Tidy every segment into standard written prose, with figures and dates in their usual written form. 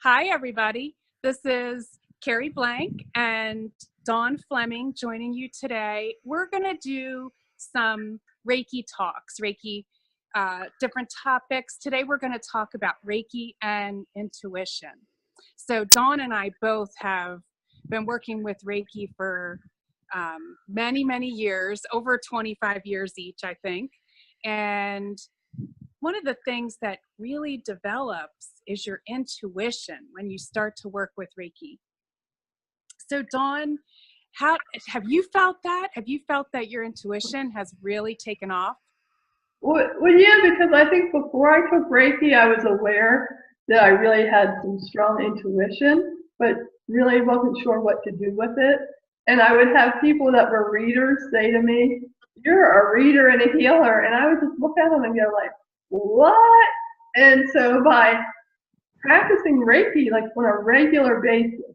Hi, everybody. This is Kerry Blank and Dawn Fleming joining you today. We're going to do some Reiki talks, Reiki, different topics. Today, we're going to talk about Reiki and intuition. So, Dawn and I both have been working with Reiki for many, many years, over 25 years each, I think. And one of the things that really develops is your intuition when you start to work with Reiki. So, Dawn, how have you felt that? Have you felt that your intuition has really taken off? Well, yeah, because I think before I took Reiki, I was aware that I really had some strong intuition, but really wasn't sure what to do with it. And I would have people that were readers say to me, "You're a reader and a healer," and I would just look at them and go like, "What?" And so by practicing Reiki like on a regular basis,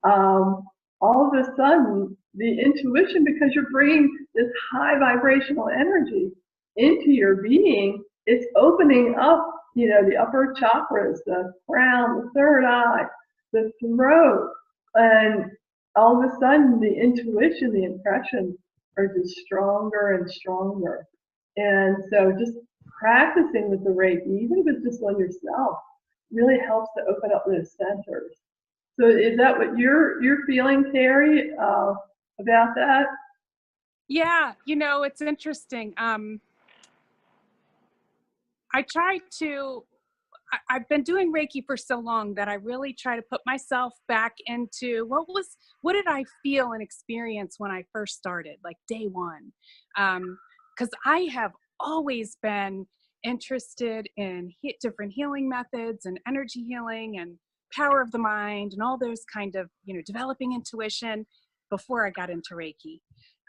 all of a sudden the intuition, because you're bringing this high vibrational energy into your being, it's opening up, the upper chakras, the crown, the third eye, the throat, and all of a sudden the intuition, the impressions are just stronger and stronger. And so just practicing with the Reiki, even if it's just on yourself, really helps to open up those centers. So is that what you're feeling, Terry, about that? Yeah, it's interesting. I try to. I've been doing Reiki for so long that I really try to put myself back into what did I feel and experience when I first started, like day one, because I have always been interested in different healing methods and energy healing and power of the mind and all those kind of developing intuition before I got into Reiki.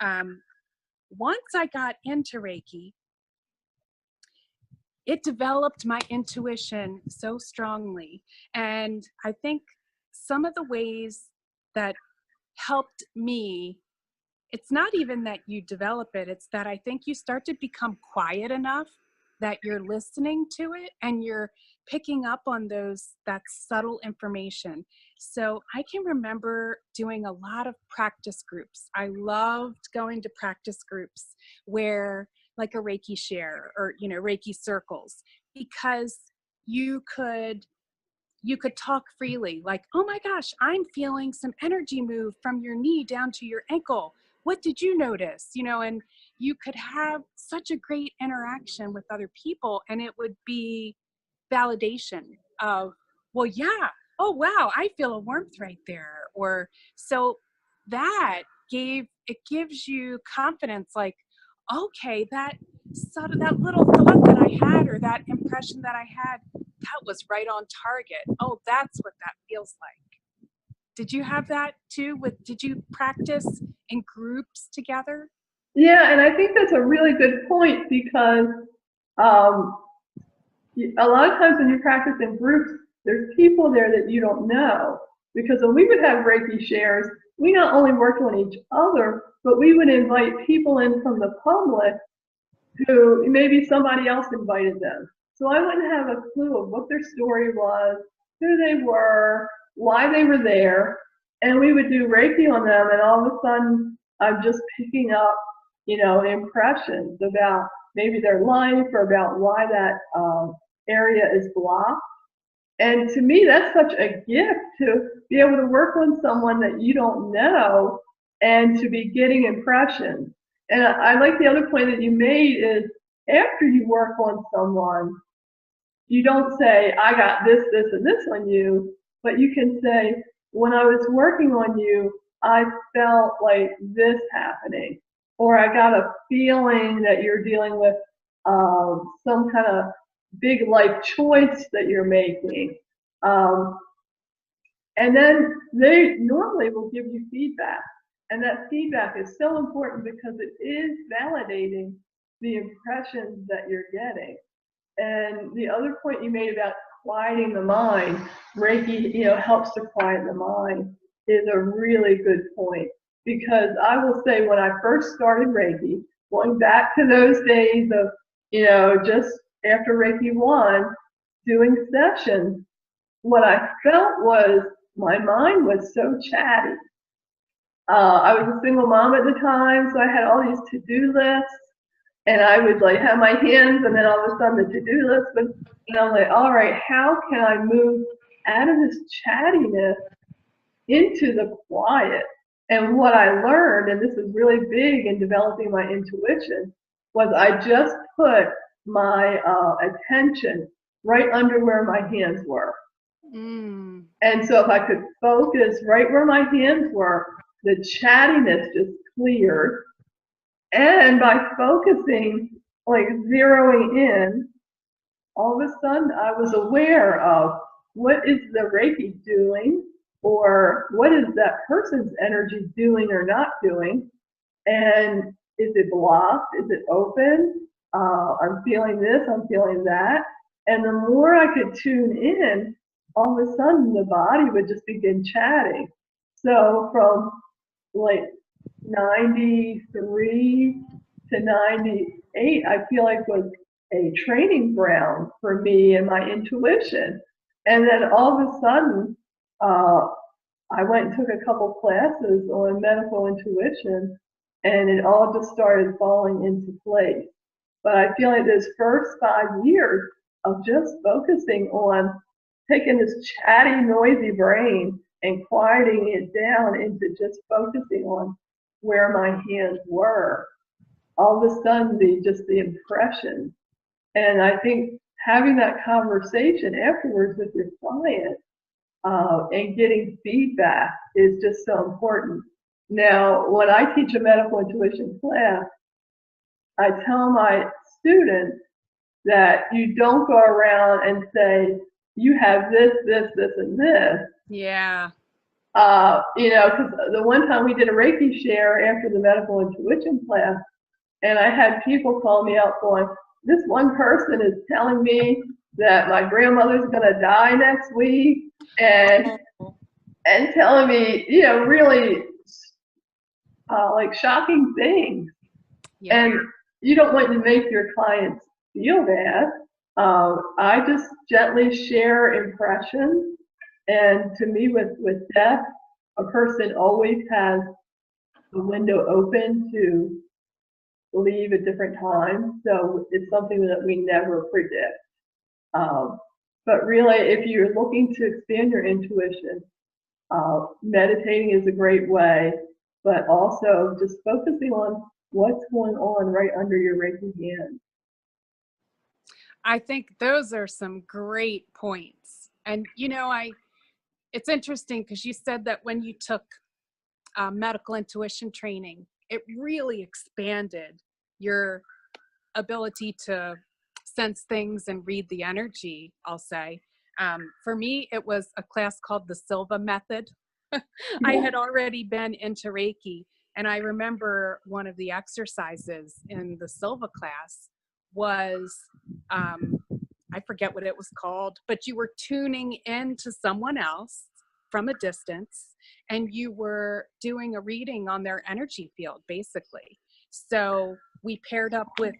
Um, Once I got into Reiki, it developed my intuition so strongly. And I think some of the ways that helped me, it's not even that you develop it, it's that I think you start to become quiet enough that you're listening to it and you're picking up on that subtle information. So I can remember doing a lot of practice groups. I loved going to practice groups where, like a Reiki share or Reiki circles, because you could talk freely, like, oh my gosh, I'm feeling some energy move from your knee down to your ankle. What did you notice? And you could have such a great interaction with other people, and it would be validation of, well, yeah, oh wow, I feel a warmth right there. Or so it gives you confidence, like, okay, that little thought that I had or that impression that I had, that was right on target. Oh, that's what that feels like. Did you have that too? Did you practice in groups together? Yeah, and I think that's a really good point because um, a lot of times when you practice in groups, there's people there that you don't know. Because when we would have Reiki shares, we not only worked on each other, but we would invite people in from the public who maybe somebody else invited them. So I wouldn't have a clue of what their story was, who they were, why they were there. And we would do Reiki on them, and all of a sudden, I'm just picking up, impressions about maybe their life or about why that area is blocked. And to me, that's such a gift to be able to work on someone that you don't know and to be getting impressions. And I like the other point that you made is after you work on someone, you don't say, I got this, this, and this on you, but you can say, when I was working on you, I felt like this happening, or I got a feeling that you're dealing with some kind of big life choice that you're making. Um, and then they normally will give you feedback. And that feedback is so important because it is validating the impressions that you're getting. And the other point you made about quieting the mind, Reiki, helps to quiet the mind, is a really good point. Because I will say when I first started Reiki, going back to those days of, just after Reiki 1, doing sessions, what I felt was my mind was so chatty. I was a single mom at the time, so I had all these to-do lists, and I would like have my hands, and then all of a sudden the to-do list would, and I'm like, all right, how can I move out of this chattiness into the quiet? And what I learned, and this is really big in developing my intuition, was I just put my attention right under where my hands were. Mm. And so if I could focus right where my hands were, the chattiness just cleared. And by focusing, like zeroing in, all of a sudden I was aware of what is the Reiki doing, or what is that person's energy doing or not doing, and is it blocked, is it open, I'm feeling this, I'm feeling that. And the more I could tune in, all of a sudden the body would just begin chatting. So from like 93 to 98, I feel like was a training ground for me and my intuition. And then all of a sudden, I went and took a couple classes on medical intuition, and it all just started falling into place. But I feel like those first 5 years of just focusing on taking this chatty, noisy brain and quieting it down into just focusing on where my hands were, all of a sudden the impression. And I think having that conversation afterwards with your client and getting feedback is just so important. Now, when I teach a medical intuition class, I tell my students that you don't go around and say, you have this, this, this, and this. Yeah. Because the one time we did a Reiki share after the medical intuition class, and I had people call me out going, this one person is telling me that my grandmother's going to die next week, and telling me, really like shocking things. Yeah. And you don't want to make your clients feel bad. I just gently share impressions. And to me, with death, a person always has the window open to leave at different times. So it's something that we never predict. But really, if you're looking to expand your intuition, meditating is a great way, but also just focusing on what's going on right under your Reiki hand. I think those are some great points. And, it's interesting because you said that when you took medical intuition training, it really expanded your ability to sense things and read the energy, I'll say. For me, it was a class called the Silva Method. I had already been into Reiki, and I remember one of the exercises in the Silva class was, I forget what it was called, but you were tuning into someone else from a distance, and you were doing a reading on their energy field, basically. So we paired up with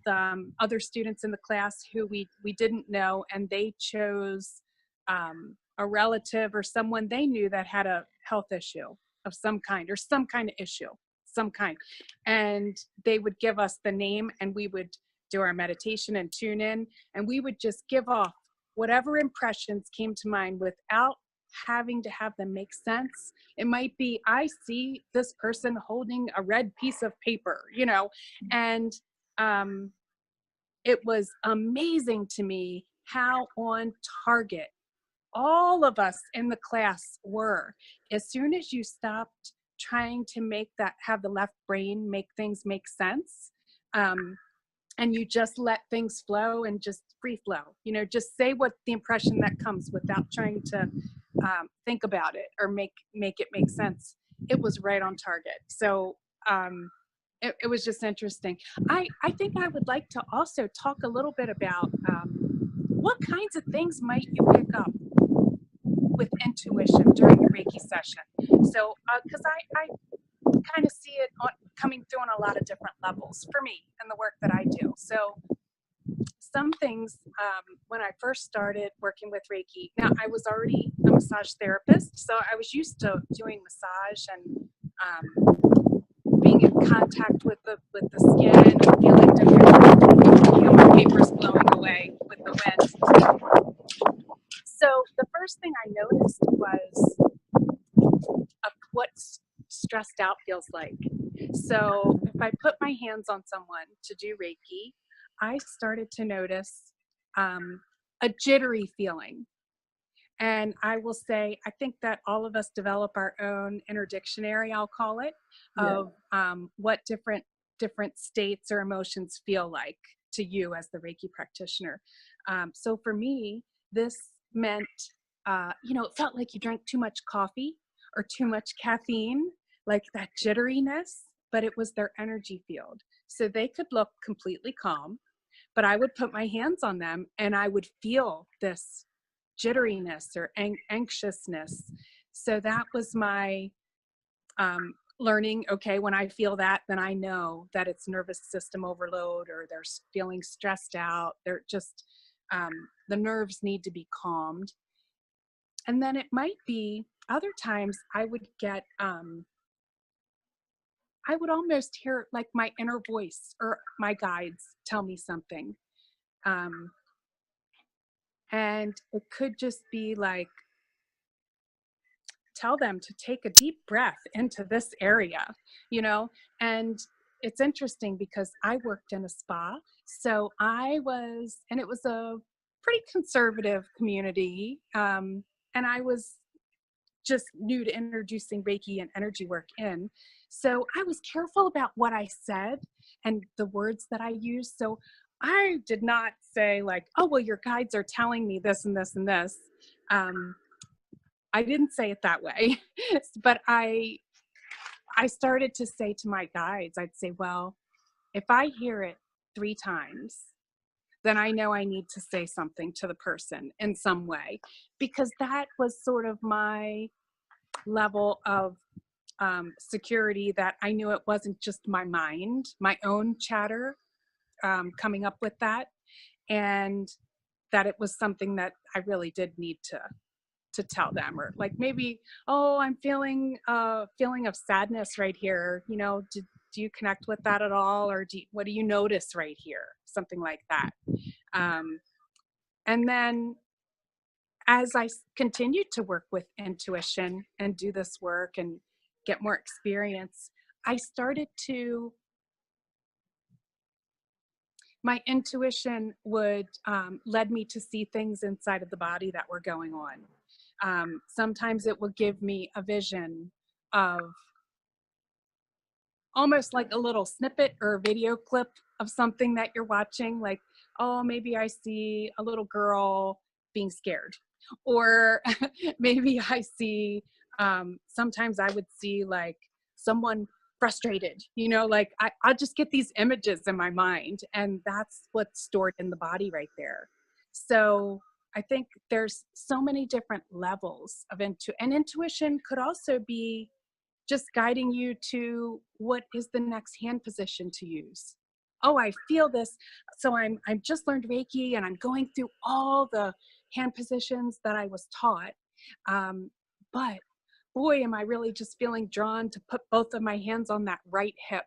other students in the class who we didn't know, and they chose a relative or someone they knew that had a health issue of some kind, or some kind of issue, some kind. And they would give us the name, and we would do our meditation and tune in, and we would just give off whatever impressions came to mind without having to have them make sense. It might be, I see this person holding a red piece of paper, and it was amazing to me how on target all of us in the class were. As soon as you stopped trying to have the left brain make things make sense, and you just let things flow and just free flow, just say what the impression that comes without trying to think about it or make it make sense. It was right on target. So it was just interesting. I think I would like to also talk a little bit about what kinds of things might you pick up with intuition during a Reiki session. So, because I kind of see it coming through on a lot of different levels for me and the work that I do. So some things, when I first started working with Reiki, now I was already a massage therapist, so I was used to doing massage and being in contact with the skin and feeling different, my paper's blowing away with the wind. So the first thing I noticed was what stressed out feels like. So if I put my hands on someone to do Reiki, I started to notice a jittery feeling. And I will say, I think that all of us develop our own inner dictionary, I'll call it, of what different states or emotions feel like to you as the Reiki practitioner. So for me, this meant, it felt like you drank too much coffee or too much caffeine, like that jitteriness, but it was their energy field. So they could look completely calm, but I would put my hands on them and I would feel this jitteriness or anxiousness. So that was my learning. Okay, when I feel that, then I know that it's nervous system overload, or they're feeling stressed out. They're just, the nerves need to be calmed. And then it might be other times I would get, I would almost hear like my inner voice or my guides tell me something. And it could just be like, tell them to take a deep breath into this area, and it's interesting because I worked in a spa. So and it was a pretty conservative community. And I was just new to introducing Reiki and energy work in. So I was careful about what I said and the words that I used. So I did not say like, oh, well, your guides are telling me this and this and this. I didn't say it that way, but I started to say to my guides, I'd say, well, if I hear it 3 times, then I know I need to say something to the person in some way, because that was sort of my level of security, that I knew it wasn't just my mind, my own chatter coming up with that, and that it was something that I really did need to tell them. Or like maybe, oh, I'm feeling a feeling of sadness right here, do you connect with that at all, or what do you notice right here, something like that. And then as I continued to work with intuition and do this work and get more experience, I started to, my intuition would led me to see things inside of the body that were going on. Sometimes it would give me a vision of almost like a little snippet or a video clip of something that you're watching. Like, oh, maybe I see a little girl being scared. Or maybe I see, sometimes I would see like someone frustrated, like I'll just get these images in my mind, and that's what's stored in the body right there. So I think there's so many different levels of and intuition could also be just guiding you to what is the next hand position to use. Oh, I feel this. So I'm just learned Reiki and I'm going through all the hand positions that I was taught. But boy, am I really just feeling drawn to put both of my hands on that right hip,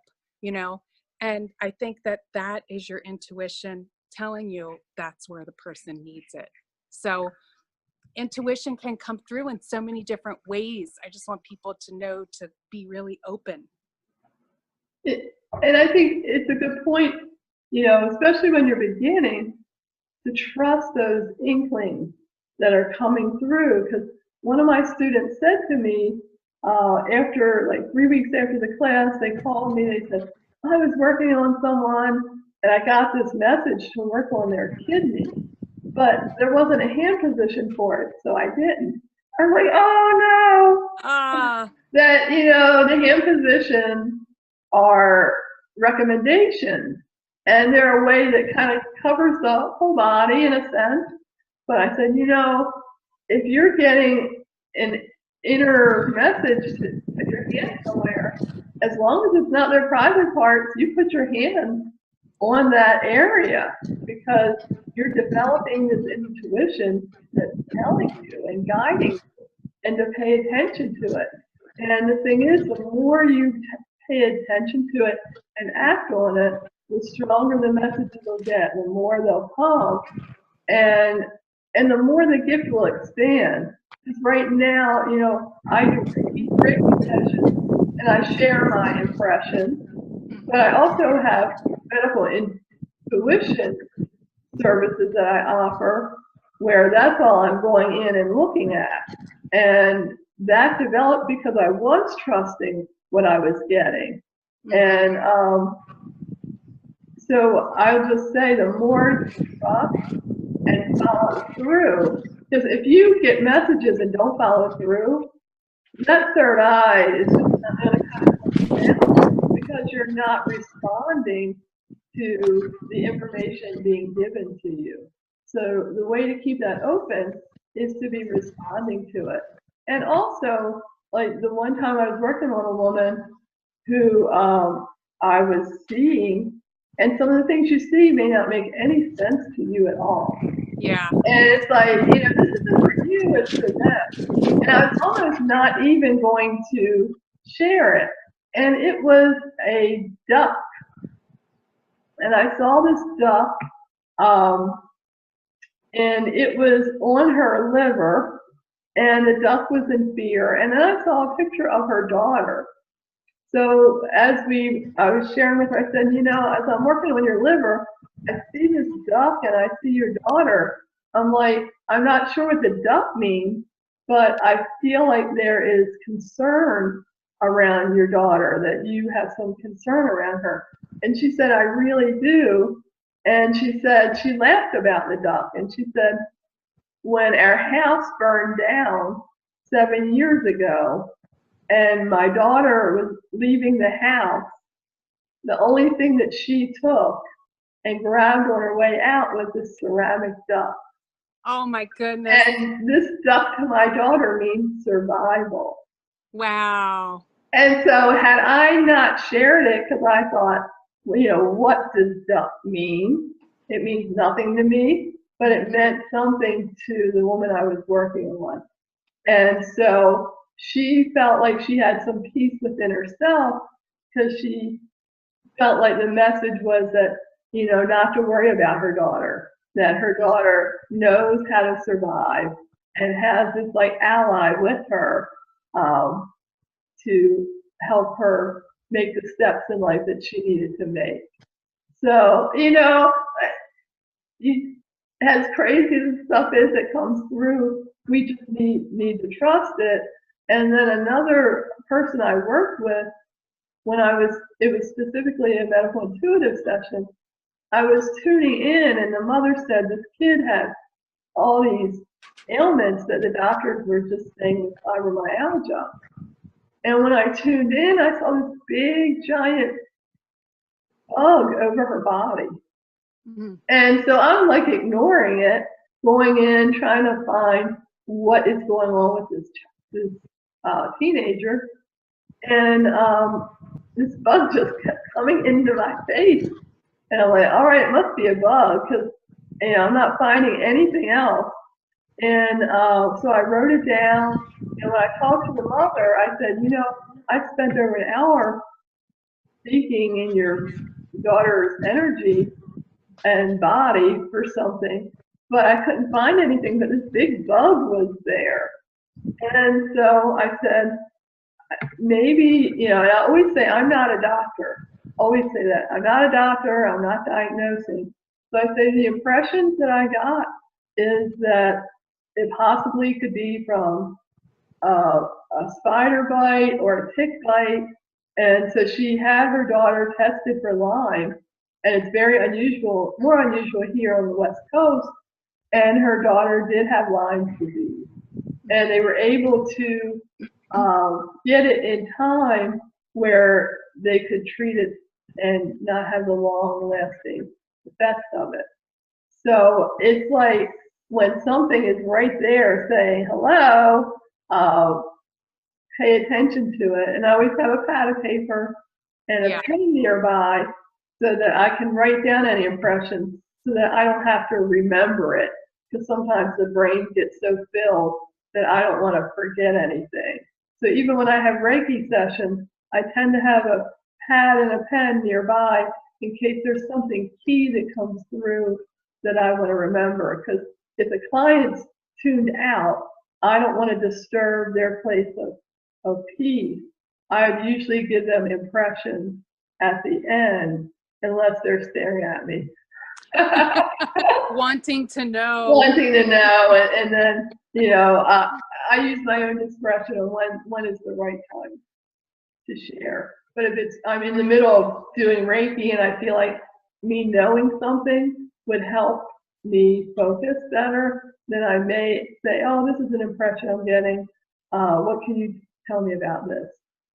And I think that is your intuition telling you that's where the person needs it. So intuition can come through in so many different ways. I just want people to know to be really open. And I think it's a good point, especially when you're beginning, to trust those inklings that are coming through. Because one of my students said to me, after like 3 weeks after the class, they called me, they said, I was working on someone and I got this message to work on their kidney, but there wasn't a hand position for it, so I didn't. I was like, oh no. That, the hand positions are recommendations, and they're a way that kind of covers the whole body in a sense. But I said, if you're getting an inner message to put your hand somewhere, as long as it's not their private parts, you put your hand on that area, because you're developing this intuition that's telling you and guiding you, and to pay attention to it. And the thing is, the more you pay attention to it and act on it, the stronger the messages will get, the more they'll come, and the more the gift will expand. Because right now, you know, I do Reiki sessions and I share my impressions, but I also have medical intuition services that I offer where that's all I'm going in and looking at. And that developed because I was trusting what I was getting. And so I'll just say, the more you trust and follow through, because if you get messages and don't follow through, that third eye is just not going to kind of come down, because you're not responding to the information being given to you. So the way to keep that open is to be responding to it. And also, like the one time I was working on a woman who I was seeing, and some of the things you see may not make any sense to you at all. Yeah. And it's like, you know, this isn't for you, it's for them. And I was almost not even going to share it. And it was a duck. And I saw this duck, and it was on her liver, and the duck was in fear. And then I saw a picture of her daughter. So as I was sharing with her, I said, you know, as I'm working on your liver, I see this duck and I see your daughter. I'm like, I'm not sure what the duck means, but I feel like there is concern around your daughter, that you have some concern around her. And she said, I really do. And she said, she laughed about the duck. And she said, when our house burned down 7 years ago, and my daughter was leaving the house, the only thing that she took and grabbed on her way out was this ceramic duck. Oh my goodness. And this duck to my daughter means survival. Wow. And so had I not shared it, because I thought, well, you know, what does duck mean? It means nothing to me, but it meant something to the woman I was working on. And so she felt like she had some peace within herself, because she felt like the message was that, you know, not to worry about her daughter, that her daughter knows how to survive and has this like ally with her to help her make the steps in life that she needed to make. So, you know, as crazy as stuff is that comes through, we just need to trust it. And then another person I worked with, when it was specifically a medical intuitive session, I was tuning in, and the mother said this kid had all these ailments that the doctors were just saying was fibromyalgia. And when I tuned in, I saw this big, giant bug over her body. Mm-hmm. And so I'm like ignoring it, going in, trying to find what is going on with this teenager. And this bug just kept coming into my face. And I'm like, all right, it must be a bug, because, you know, I'm not finding anything else. And so I wrote it down. And when I talked to the mother, I said, you know, I spent over an hour speaking in your daughter's energy and body for something, but I couldn't find anything, but this big bug was there. And so I said, maybe, you know, and I always say, I'm not a doctor. Always say that. I'm not a doctor, I'm not diagnosing. So I say the impressions that I got is that it possibly could be from a spider bite or a tick bite. And so she had her daughter tested for Lyme, and it's very unusual, more unusual here on the West Coast, and her daughter did have Lyme disease. And they were able to get it in time where they could treat it and not have the long-lasting effects of it. So it's like when something is right there saying, hello, pay attention to it. And I always have a pad of paper and a pen nearby, so that I can write down any impressions so that I don't have to remember it. Because sometimes the brain gets so filled that I don't want to forget anything. So even when I have Reiki sessions, I tend to have a pad and a pen nearby in case there's something key that comes through that I want to remember. Because if the client's tuned out, I don't want to disturb their place of peace. I would usually give them impressions at the end, unless they're staring at me. Wanting to know. Wanting to know, and then, you know, I use my own discretion on when is the right time to share. But if I'm in the middle of doing Reiki and I feel like me knowing something would help me focus better, then I may say, oh, this is an impression I'm getting. What can you tell me about this?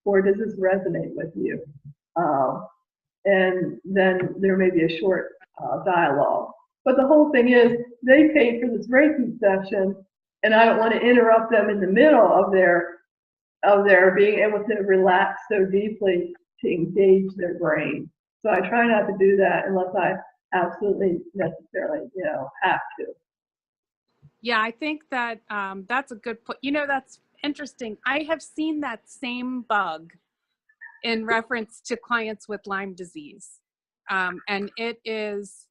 Or does this resonate with you? And then there may be a short dialogue. But the whole thing is, they paid for this Reiki session, and I don't want to interrupt them in the middle of their being able to relax so deeply to engage their brain. So I try not to do that unless I absolutely necessarily, you know, have to. Yeah, I think that that's a good point. You know, that's interesting. I have seen that same bug in reference to clients with Lyme disease. And it is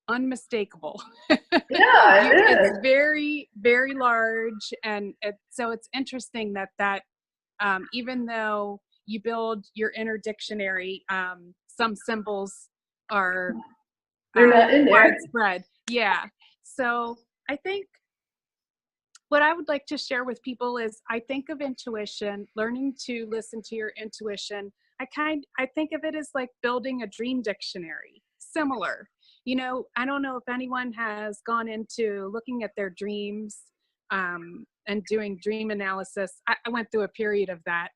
unmistakable. Yeah, it is. It's very, very large. And so it's interesting that even though you build your inner dictionary, some symbols are They're not in there. widespread. Yeah. So I think what I would like to share with people is I think of intuition, learning to listen to your intuition. I think of it as like building a dream dictionary, similar. You know, I don't know if anyone has gone into looking at their dreams and doing dream analysis. I went through a period of that.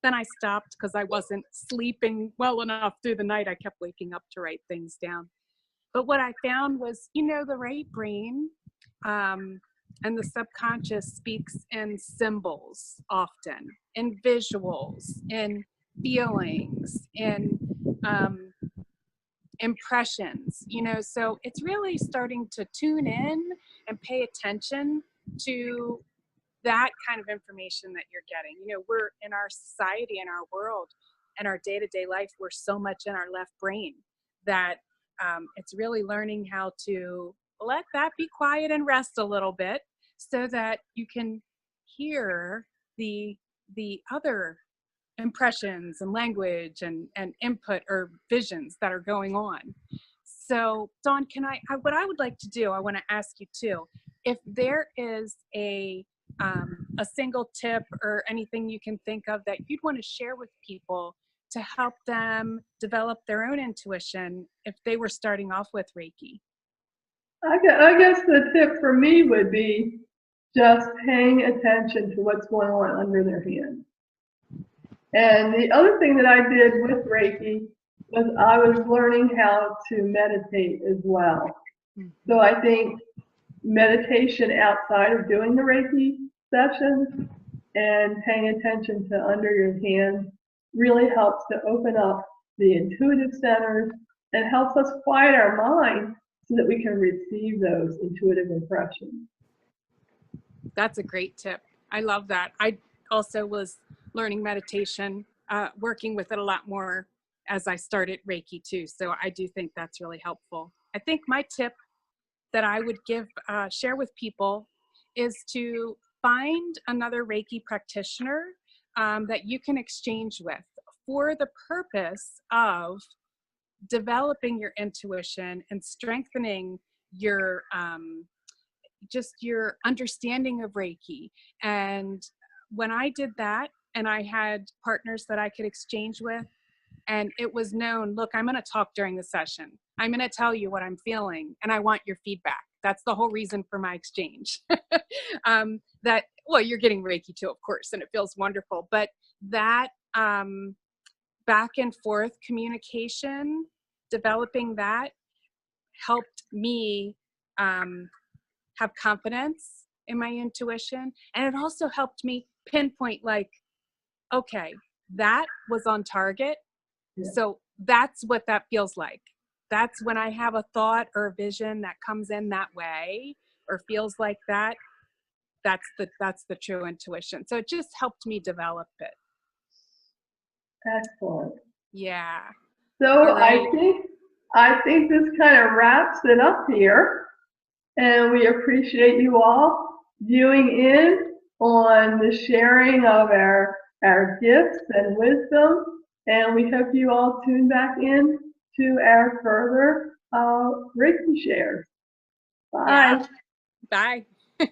Then I stopped because I wasn't sleeping well enough through the night. I kept waking up to write things down. But what I found was, you know, the right brain and the subconscious speaks in symbols often, in visuals, in feelings, in impressions, you know, so it's really starting to tune in and pay attention to that kind of information that you're getting. You know, we're in our society, in our world, and our day-to-day life, we're so much in our left brain that it's really learning how to let that be quiet and rest a little bit so that you can hear the other impressions and language and input or visions that are going on. So Dawn, what I would like to do, I want to ask you too, if there is a single tip or anything you can think of that you'd want to share with people to help them develop their own intuition if they were starting off with Reiki. I guess the tip for me would be just paying attention to what's going on under their hand. And the other thing that I did with Reiki was I was learning how to meditate as well. So I think meditation outside of doing the Reiki sessions and paying attention to under your hand really helps to open up the intuitive centers and helps us quiet our mind so that we can receive those intuitive impressions. That's a great tip. I love that. I also was learning meditation, working with it a lot more as I started Reiki too. So I do think that's really helpful. I think my tip that I would share with people is to find another Reiki practitioner that you can exchange with for the purpose of developing your intuition and strengthening your just your understanding of Reiki. And when I did that, and I had partners that I could exchange with, and it was known, look, I'm going to talk during the session. I'm going to tell you what I'm feeling, and I want your feedback. That's the whole reason for my exchange. Well, you're getting Reiki too, of course, and it feels wonderful. But that back and forth communication, developing that helped me have confidence in my intuition. And it also helped me pinpoint, like, okay, that was on target. Yeah. So that's what that feels like. That's when I have a thought or a vision that comes in that way or feels like that. That's the true intuition. So it just helped me develop it. Excellent. Yeah. All So right. I think this kind of wraps it up here, and we appreciate you all viewing in on the sharing of our gifts and wisdom, and we hope you all tune back in to our further Reiki shares. Yeah. Bye. Bye.